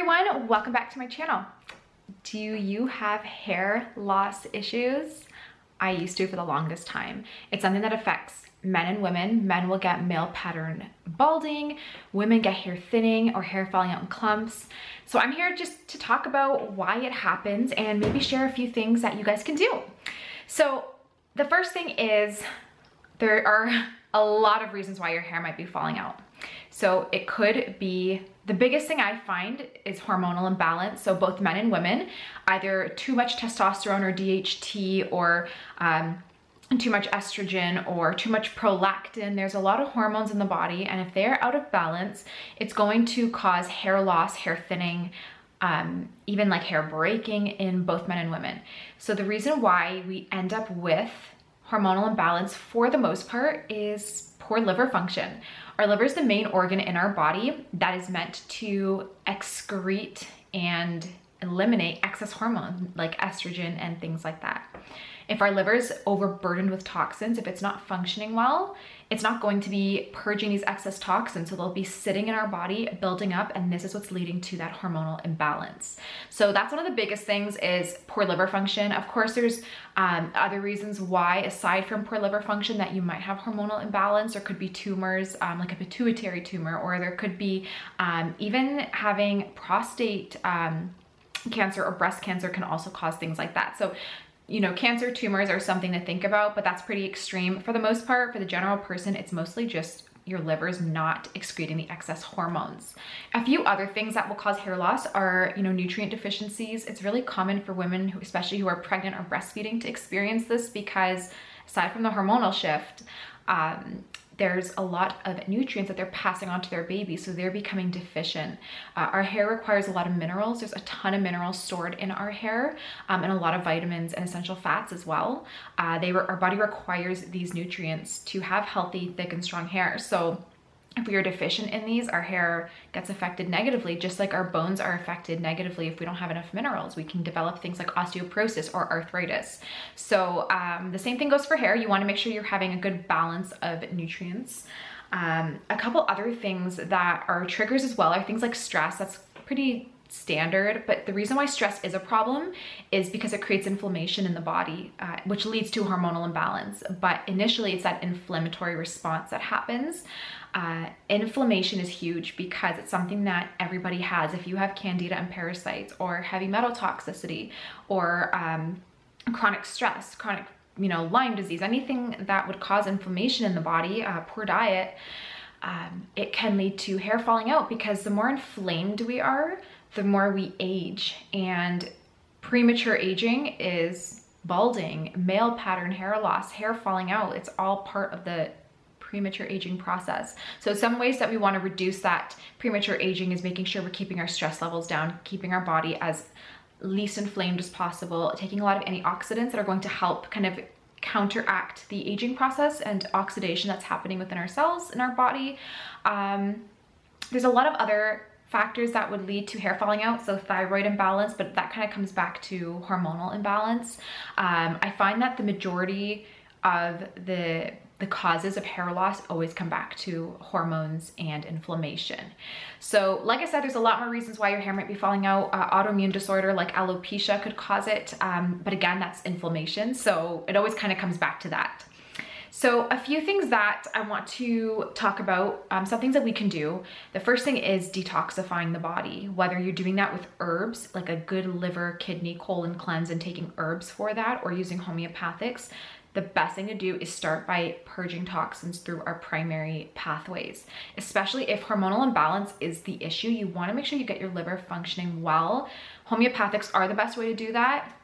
everyone, welcome back to my channel. Do you have hair loss issues? I used to for the longest time. It's something that affects men and women. Men will get male pattern balding, women get hair thinning or hair falling out in clumps. So I'm here just to talk about why it happens and maybe share a few things that you guys can do. So the first thing is there are a lot of reasons why your hair might be falling out. So it could be, the biggest thing I find is hormonal imbalance. So both men and women, either too much testosterone or DHT or too much estrogen or too much prolactin. There's a lot of hormones in the body, and if they're out of balance, it's going to cause hair loss, hair thinning, even like hair breaking in both men and women. So the reason why we end up with hormonal imbalance for the most part is poor liver function. Our liver is the main organ in our body that is meant to excrete and eliminate excess hormones like estrogen and things like that. If our liver is overburdened with toxins, if it's not functioning well, it's not going to be purging these excess toxins. So they'll be sitting in our body, building up, and this is what's leading to that hormonal imbalance. So that's one of the biggest things is poor liver function. Of course, there's other reasons why, aside from poor liver function, that you might have hormonal imbalance. There could be tumors, like a pituitary tumor, or there could be even having prostate cancer or breast cancer can also cause things like that. So, you know, cancer tumors are something to think about, but that's pretty extreme. For the most part, for the general person, it's mostly just your liver's not excreting the excess hormones. A few other things that will cause hair loss are, you know, nutrient deficiencies. It's really common for women, who, especially who are pregnant or breastfeeding, to experience this because aside from the hormonal shift, there's a lot of nutrients that they're passing on to their baby, so they're becoming deficient. Our hair requires a lot of minerals. There's a ton of minerals stored in our hair, and a lot of vitamins and essential fats as well. Our body requires these nutrients to have healthy, thick, and strong hair. So if we are deficient in these, our hair gets affected negatively, just like our bones are affected negatively if we don't have enough minerals. We can develop things like osteoporosis or arthritis. So the same thing goes for hair. You want to make sure you're having a good balance of nutrients. A couple other things that are triggers as well are things like stress. That's pretty standard, but the reason why stress is a problem is because it creates inflammation in the body, which leads to hormonal imbalance. But initially it's that inflammatory response that happens. Inflammation is huge because it's something that everybody has. If you have candida and parasites or heavy metal toxicity or chronic stress, chronic, you know, Lyme disease, anything that would cause inflammation in the body, poor diet, it can lead to hair falling out because the more inflamed we are, the more we age. And premature aging is balding, male pattern hair loss, hair falling out. It's all part of the premature aging process. So some ways that we want to reduce that premature aging is making sure we're keeping our stress levels down, keeping our body as least inflamed as possible, taking a lot of antioxidants that are going to help kind of counteract the aging process and oxidation that's happening within our cells in our body. There's a lot of other factors that would lead to hair falling out, so thyroid imbalance, but that kind of comes back to hormonal imbalance. I find that the majority of the causes of hair loss always come back to hormones and inflammation. So like I said, there's a lot more reasons why your hair might be falling out. Autoimmune disorder like alopecia could cause it, but again, that's inflammation, so it always kind of comes back to that. So a few things that I want to talk about, some things that we can do. The first thing is detoxifying the body, whether you're doing that with herbs, like a good liver, kidney, colon cleanse and taking herbs for that, or using homeopathics. The best thing to do is start by purging toxins through our primary pathways. Especially if hormonal imbalance is the issue, you want to make sure you get your liver functioning well. Homeopathics are the best way to do that,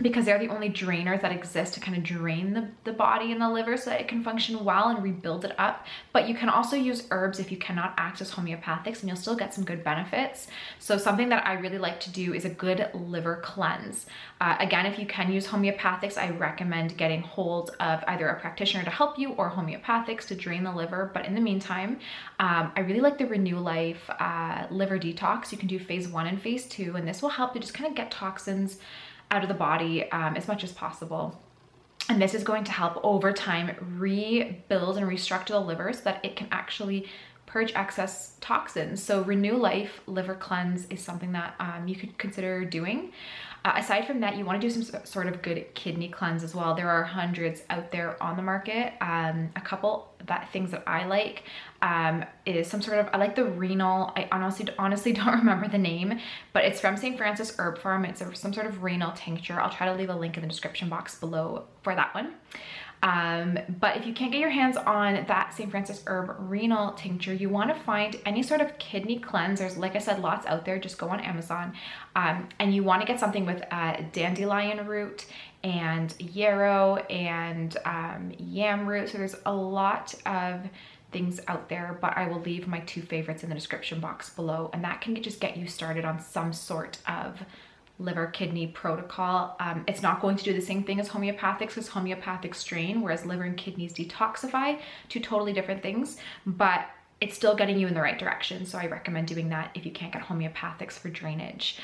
because they're the only drainers that exist to kind of drain the body and the liver so that it can function well and rebuild it up. But you can also use herbs if you cannot access homeopathics, and you'll still get some good benefits. So something that I really like to do is a good liver cleanse. Again, if you can use homeopathics, I recommend getting hold of either a practitioner to help you or homeopathics to drain the liver. But in the meantime, I really like the Renew Life liver detox. You can do phase 1 and phase 2, and this will help to just kind of get toxins out of the body as much as possible. And this is going to help over time rebuild and restructure the liver so that it can actually purge excess toxins. So Renew Life Liver Cleanse is something that you could consider doing. Aside from that, you want to do some sort of good kidney cleanse as well. There are hundreds out there on the market. A couple things that I like is some sort of, I like the renal, I honestly don't remember the name, but it's from St. Francis Herb Farm. It's some sort of renal tincture. I'll try to leave a link in the description box below for that one. But if you can't get your hands on that St. Francis Herb renal tincture, you want to find any sort of kidney cleanse. There's, like I said, lots out there. Just go on Amazon. And you want to get something with dandelion root and yarrow and yam root. So there's a lot of things out there, but I will leave my 2 favorites in the description box below, and that can just get you started on some sort of liver kidney protocol. It's not going to do the same thing as homeopathics, because homeopathic strain, whereas liver and kidneys detoxify, 2 totally different things, but it's still getting you in the right direction. So I recommend doing that if you can't get homeopathics for drainage.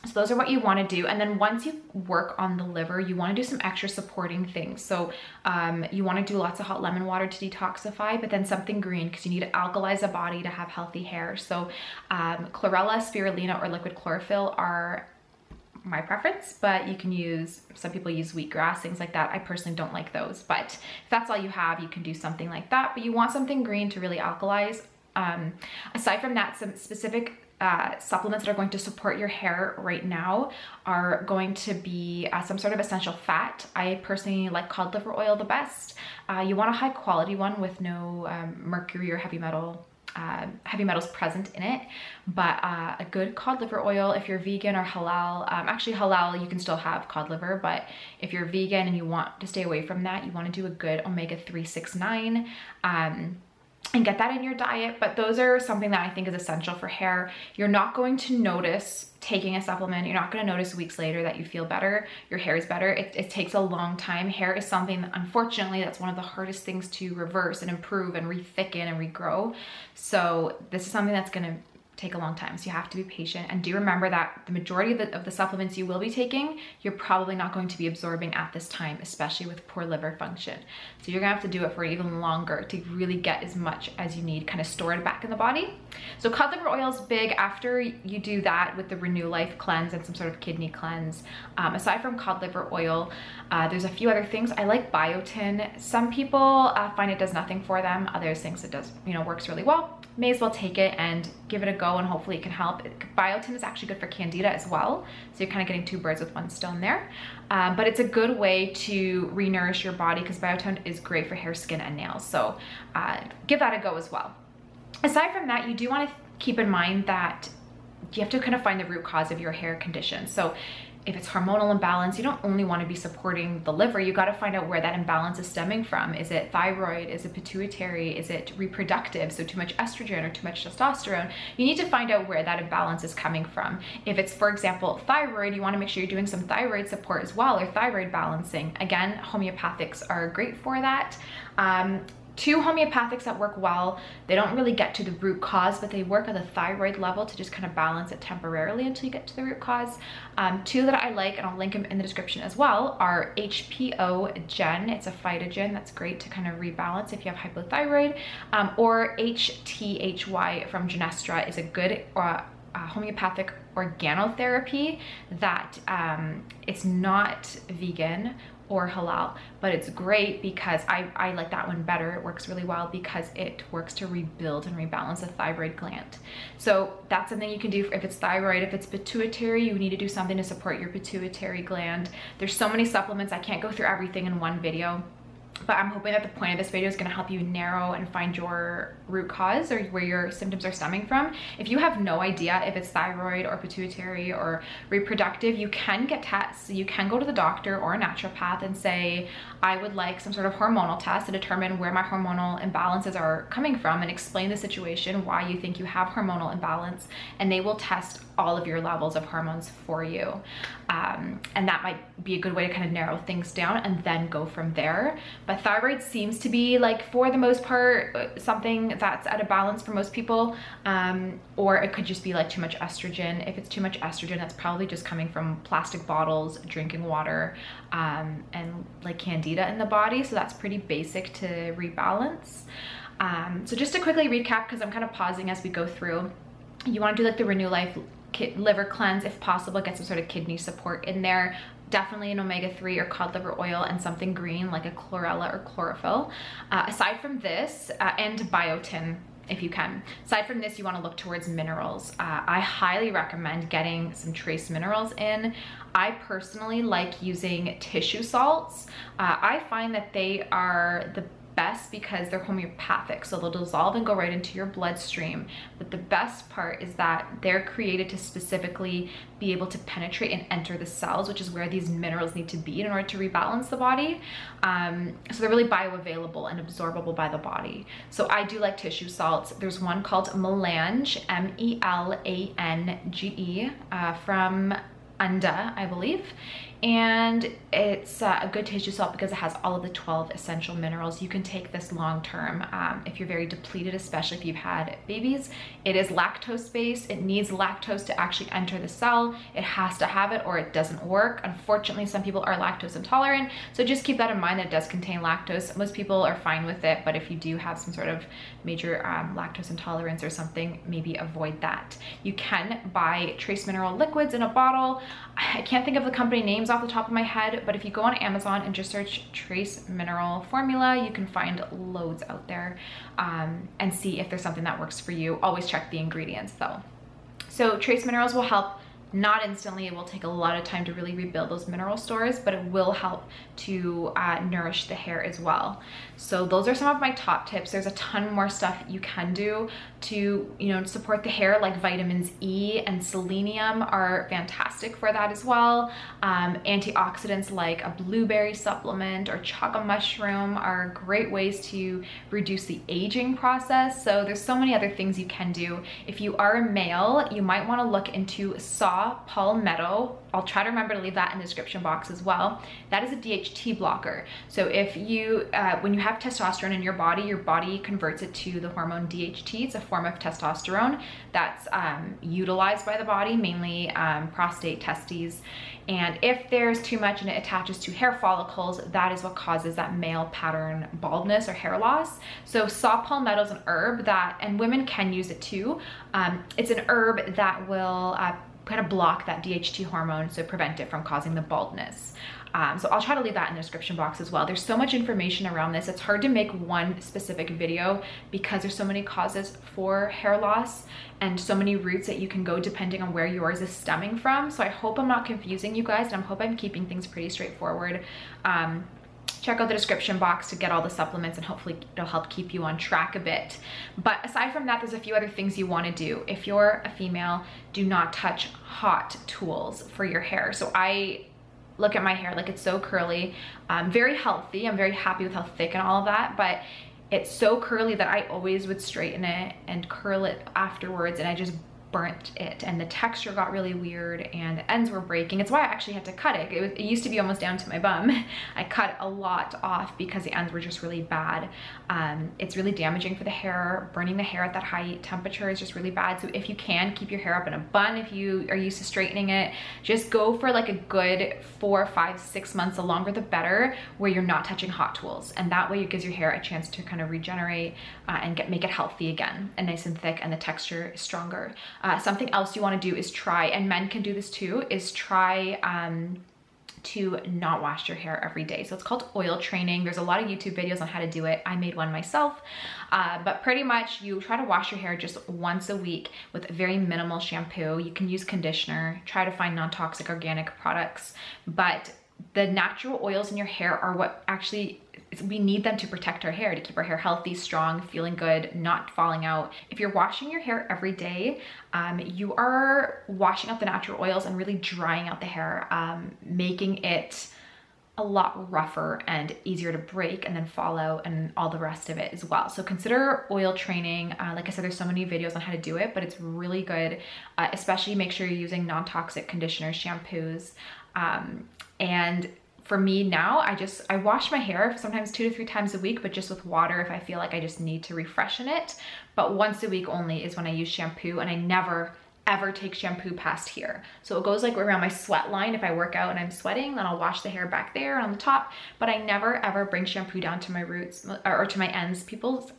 So those are what you want to do. And then once you work on the liver, you want to do some extra supporting things. So you want to do lots of hot lemon water to detoxify, but then something green, because you need to alkalize the body to have healthy hair. So chlorella, spirulina, or liquid chlorophyll are my preference, but you can use, some people use wheatgrass, things like that. I personally don't like those, but if that's all you have, you can do something like that. But you want something green to really alkalize. Aside from that, some specific supplements that are going to support your hair right now are going to be some sort of essential fat. I personally like cod liver oil the best. You want a high quality one with no mercury or heavy metals present in it, but a good cod liver oil. If you're vegan or halal, actually halal, you can still have cod liver, but if you're vegan and you want to stay away from that, you want to do a good omega-3, 6, 9, and get that in your diet. But those are something that I think is essential for hair. You're not going to notice taking a supplement. You're not going to notice weeks later that you feel better, your hair is better. It takes a long time. Hair is something that, unfortunately, that's one of the hardest things to reverse and improve and re-thicken and regrow. So this is something that's going to take a long time. So you have to be patient, and do remember that the majority of the supplements you will be taking, you're probably not going to be absorbing at this time, especially with poor liver function. So you're gonna have to do it for even longer to really get as much as you need, kind of store it back in the body. So cod liver oil is big. After you do that with the Renew Life cleanse and some sort of kidney cleanse, aside from cod liver oil, there's a few other things. I like biotin. Some people find it does nothing for them. Others think it does, works really well. May as well take it and give it a go, and hopefully it can help. Biotin is actually good for candida as well, so you're kind of getting 2 birds with 1 stone there. But it's a good way to re-nourish your body, because biotin is great for hair, skin, and nails. So give that a go as well. Aside from that, you do want to keep in mind that you have to kind of find the root cause of your hair condition. So if it's hormonal imbalance, you don't only want to be supporting the liver, you got to find out where that imbalance is stemming from. Is it thyroid? Is it pituitary? Is it reproductive? So too much estrogen or too much testosterone? You need to find out where that imbalance is coming from. If it's, for example, thyroid, you want to make sure you're doing some thyroid support as well, or thyroid balancing. Again, homeopathics are great for that. 2 homeopathics that work well, they don't really get to the root cause, but they work at the thyroid level to just kind of balance it temporarily until you get to the root cause. 2 that I like, and I'll link them in the description as well, are HPO Gen. It's a phytogen that's great to kind of rebalance if you have hypothyroid, or HTHY from Genestra is a good homeopathic organotherapy that it's not vegan or halal, but it's great because I like that one better. It works really well because it works to rebuild and rebalance the thyroid gland. So that's something you can do if it's thyroid. If it's pituitary, you need to do something to support your pituitary gland. There's so many supplements, I can't go through everything in one video, but I'm hoping that the point of this video is going to help you narrow and find your root cause, or where your symptoms are stemming from. If you have no idea if it's thyroid or pituitary or reproductive, you can get tests. You can go to the doctor or a naturopath and say, I would like some sort of hormonal test to determine where my hormonal imbalances are coming from, and explain the situation, why you think you have hormonal imbalance, and they will test all of your levels of hormones for you. And that might be a good way to kind of narrow things down and then go from there. But thyroid seems to be, like, for the most part, something that's at a balance for most people, or it could just be like too much estrogen. If it's too much estrogen, that's probably just coming from plastic bottles, drinking water, and like candida in the body. So that's pretty basic to rebalance. So just to quickly recap, because I'm kind of pausing as we go through, you want to do like the Renew Life liver cleanse if possible, get some sort of kidney support in there. Definitely an omega-3 or cod liver oil and something green like a chlorella or chlorophyll. Aside from this, and biotin if you can. Aside from this, you want to look towards minerals. I highly recommend getting some trace minerals in. I personally like using tissue salts. I find that they are the best because they're homeopathic, so they'll dissolve and go right into your bloodstream. But the best part is that they're created to specifically be able to penetrate and enter the cells, which is where these minerals need to be in order to rebalance the body. So they're really bioavailable and absorbable by the body. So I do like tissue salts. There's one called Melange, Melange, from Unda, I believe. And it's a good tissue salt because it has all of the 12 essential minerals. You can take this long term if you're very depleted, especially if you've had babies. It is lactose based. It needs lactose to actually enter the cell. It has to have it or it doesn't work. Unfortunately, some people are lactose intolerant, so just keep that in mind that it does contain lactose. Most people are fine with it, but if you do have some sort of major lactose intolerance or something, maybe avoid that. You can buy trace mineral liquids in a bottle. I can't think of the company names off the top of my head, but if you go on Amazon and just search trace mineral formula, you can find loads out there, and see if there's something that works for you. Always check the ingredients though. So trace minerals will help. Not instantly, it will take a lot of time to really rebuild those mineral stores, but it will help to nourish the hair as well. So those are some of my top tips. There's a ton more stuff you can do to, support the hair, like vitamins E and selenium are fantastic for that as well. Antioxidants like a blueberry supplement or chaga mushroom are great ways to reduce the aging process. So there's so many other things you can do. If you are a male, you might want to look into saw palmetto. I'll try to remember to leave that in the description box as well. That is a DHT blocker. So if you, when you have testosterone in your body converts it to the hormone DHT. It's a form of testosterone that's utilized by the body, mainly prostate, testes. And if there's too much and it attaches to hair follicles, that is what causes that male pattern baldness or hair loss. So saw palmetto is an herb that, and women can use it too. It's an herb that will kind of block that DHT hormone, so prevent it from causing the baldness. So I'll try to leave that in the description box as well. There's so much information around this. It's hard to make one specific video because there's so many causes for hair loss and so many routes that you can go depending on where yours is stemming from. So I hope I'm not confusing you guys, and I hope I'm keeping things pretty straightforward. Check out the description box to get all the supplements, and hopefully it'll help keep you on track a bit. But aside from that, there's a few other things you want to do. If you're a female, do not touch hot tools for your hair. So I look at my hair, like it's so curly, very healthy. I'm very happy with how thick and all of that, but it's so curly that I always would straighten it and curl it afterwards, and I just burnt it, and the texture got really weird and the ends were breaking. It's why I actually had to cut it. It used to be almost down to my bum. I cut a lot off because the ends were just really bad. It's really damaging for the hair. Burning the hair at that high temperature is just really bad. So if you can, keep your hair up in a bun. If you are used to straightening it, just go for like a good 4, 5, 6 months, the longer the better, where you're not touching hot tools. And that way it gives your hair a chance to kind of regenerate and make it healthy again and nice and thick, and the texture is stronger. Something else you want to do is try, and men can do this too, is try to not wash your hair every day. So it's called oil training. There's a lot of YouTube videos on how to do it. I made one myself, but pretty much you try to wash your hair just once a week with very minimal shampoo. You can use conditioner, try to find non-toxic organic products, but the natural oils in your hair are what actually, we need them to protect our hair, to keep our hair healthy, strong, feeling good, not falling out. If you're washing your hair every day, you are washing out the natural oils and really drying out the hair, making it a lot rougher and easier to break and then fall out and all the rest of it as well. So consider oil training. Like I said, there's so many videos on how to do it, but it's really good. Especially make sure you're using non-toxic conditioners, shampoos, and for me now, I wash my hair sometimes 2 to 3 times a week, but just with water if I feel like I just need to refreshen it. But once a week only is when I use shampoo, and I never ever take shampoo past here. So it goes like around my sweat line. If I work out and I'm sweating, then I'll wash the hair back there on the top, but I never ever bring shampoo down to my roots or to my ends. People's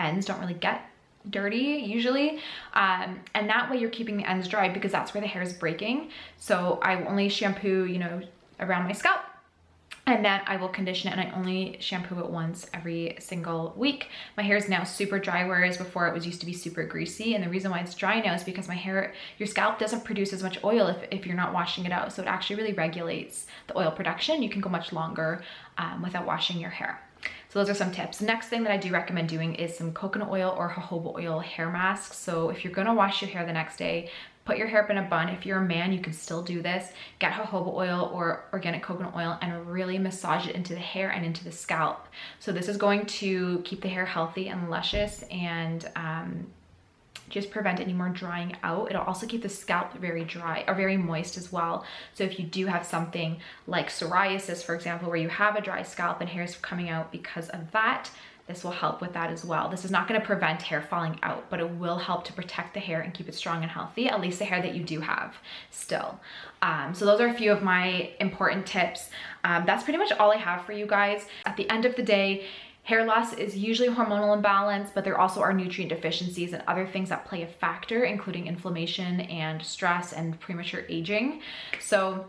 ends don't really get dirty usually, and that way you're keeping the ends dry because that's where the hair is breaking. So I will only shampoo, you know, around my scalp, and then I will condition it, and I only shampoo it once every single week. My hair is now super dry, whereas before it was used to be super greasy. And the reason why it's dry now is because my hair, your scalp doesn't produce as much oil if you're not washing it out. So it actually really regulates the oil production. You can go much longer without washing your hair. So those are some tips. The next thing that I do recommend doing is some coconut oil or jojoba oil hair masks. So if you're gonna wash your hair the next day, put your hair up in a bun. If you're a man, you can still do this. Get jojoba oil or organic coconut oil and really massage it into the hair and into the scalp. So this is going to keep the hair healthy and luscious, and just prevent any more drying out. It'll also keep the scalp very dry or very moist as well. So if you do have something like psoriasis, for example, where you have a dry scalp and hair is coming out because of that, this will help with that as well. This is not going to prevent hair falling out, but it will help to protect the hair and keep it strong and healthy, at least the hair that you do have still. So those are a few of my important tips. That's pretty much all I have for you guys. At the end of the day, hair loss is usually hormonal imbalance, but there also are nutrient deficiencies and other things that play a factor, including inflammation and stress and premature aging. So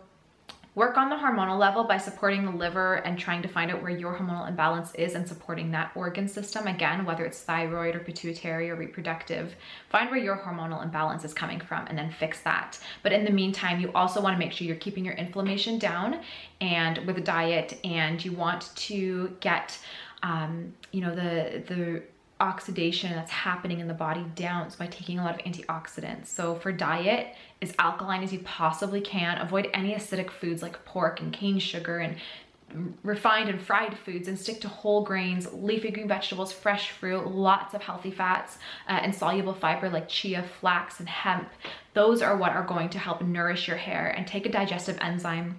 work on the hormonal level by supporting the liver and trying to find out where your hormonal imbalance is and supporting that organ system. Again, whether it's thyroid or pituitary or reproductive, find where your hormonal imbalance is coming from and then fix that. But in the meantime, you also want to make sure you're keeping your inflammation down and with a diet, and you want to get you know, the oxidation that's happening in the body down by taking a lot of antioxidants. So for diet, as alkaline as you possibly can. Avoid any acidic foods like pork and cane sugar and refined and fried foods, and stick to whole grains, leafy green vegetables, fresh fruit, lots of healthy fats, and soluble fiber like chia, flax, and hemp. Those are what are going to help nourish your hair. And take a digestive enzyme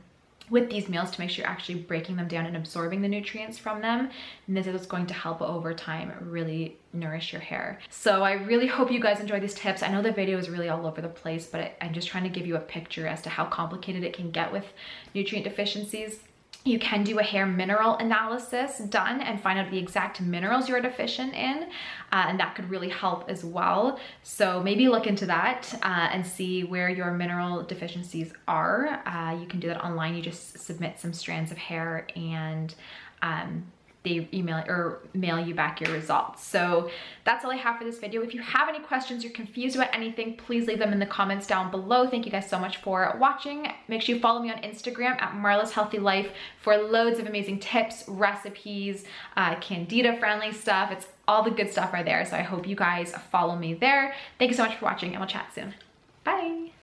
with these meals to make sure you're actually breaking them down and absorbing the nutrients from them. And this is going to help over time really nourish your hair. So I really hope you guys enjoy these tips. I know the video is really all over the place, but I'm just trying to give you a picture as to how complicated it can get with nutrient deficiencies. You can do a hair mineral analysis done and find out the exact minerals you're deficient in, and that could really help as well. So maybe look into that and see where your mineral deficiencies are. You can do that online. You just submit some strands of hair, and they email or mail you back your results. So that's all I have for this video. If you have any questions, you're confused about anything, please leave them in the comments down below. Thank you guys so much for watching. Make sure you follow me on Instagram at Marla's Healthy Life for loads of amazing tips, recipes, candida friendly stuff. It's all the good stuff right there. So I hope you guys follow me there. Thank you so much for watching, and we'll chat soon. Bye.